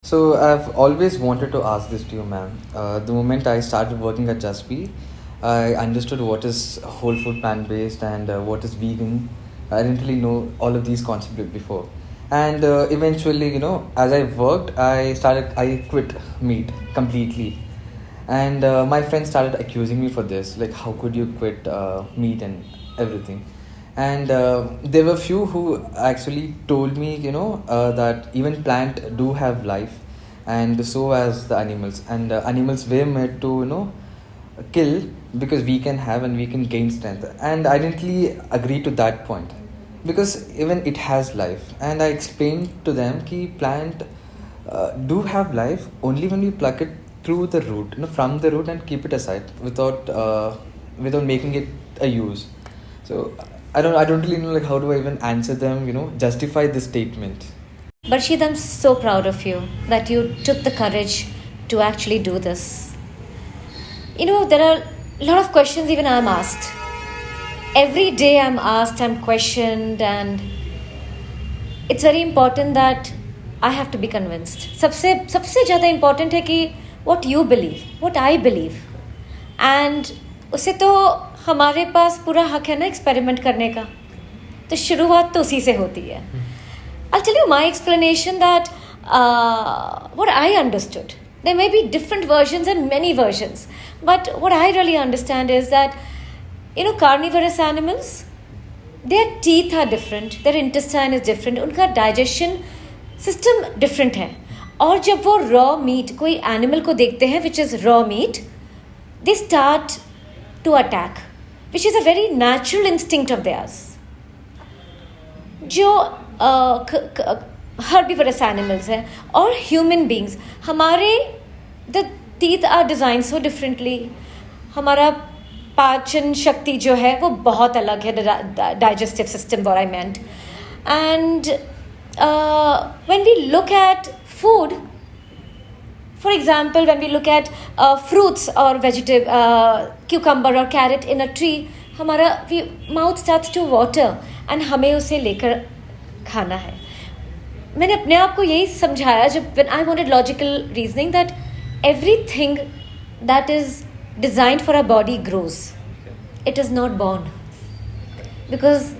So I've always wanted to ask this to you, ma'am. The moment I started working at Just Be, I understood what is whole food plant-based and what is vegan. I didn't really know all of these concepts before. And eventually, as I worked, I quit meat completely. And my friends started accusing me for this, like, how could you quit meat and everything? And there were few who actually told me, that even plant do have life, and so as the animals. And animals were made to, kill because we can have and we can gain strength. And I didn't really agree to that point because even it has life. And I explained to them that plant do have life only when we pluck it through the root, from the root, and keep it aside without making it a use. So I don't really know, like, how do I even answer them, justify this statement. Barshid, I'm so proud of you that you took the courage to actually do this. There are a lot of questions even I'm asked. Every day I'm asked, I'm questioned, and it's very important that I have to be convinced. सबसे ज़्यादा important है कि what you believe, what I believe. And उसे तो हमारे पास पूरा हक है ना एक्सपेरिमेंट करने का, तो शुरुआत तो उसी से होती है. I'll tell you my explanation that what I understood. There may be different versions and many versions, but what I really understand is that, carnivorous animals, their teeth are different, their intestine is different, उनका digestion system different है. और जब वो raw meat कोई animal को देखते हैं which is raw meat, they start to attack, which is a very natural instinct of theirs. जो herbivorous animals हैं और human beings, हमारे the teeth are designed so differently. हमारा पाचन शक्ति जो है वो बहुत अलग है, digestive system what I meant. And when we look at food, for example, when we look at fruits or cucumber or carrot in a tree, हमारा mouth starts to water and हमें उसे लेकर खाना है. मैंने अपने आप को यही समझाया जब when I wanted logical reasoning that everything that is designed for our body grows. It is not born. Because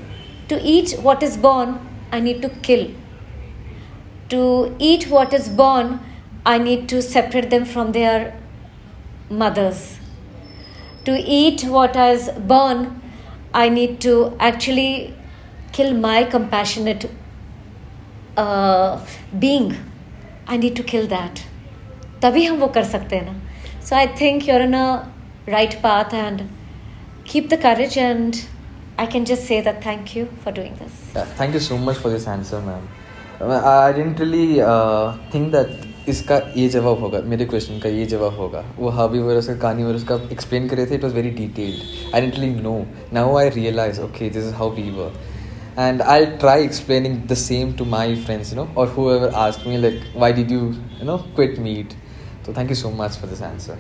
to eat what is born, I need to kill. To eat what is born, I need to separate them from their mothers. To eat what is born, I need to actually kill my compassionate being. I need to kill that. तभी हम वो कर सकते हैं ना. So I think you're on a right path and keep the courage, and I can just say that thank you for doing this. Yeah, thank you so much for this answer, ma'am. I didn't really think that इसका ये जवाब होगा, मेरे question का ये जवाब होगा. वो हर्बीवोरस का कार्निवोरस का एक्सप्लेन करे थे. It was very detailed. I didn't really know. Now I realize, okay, this is how we were. And I'll try explaining the same to my friends, or whoever asked me, like, why did you, quit meat? So thank you so much for this answer.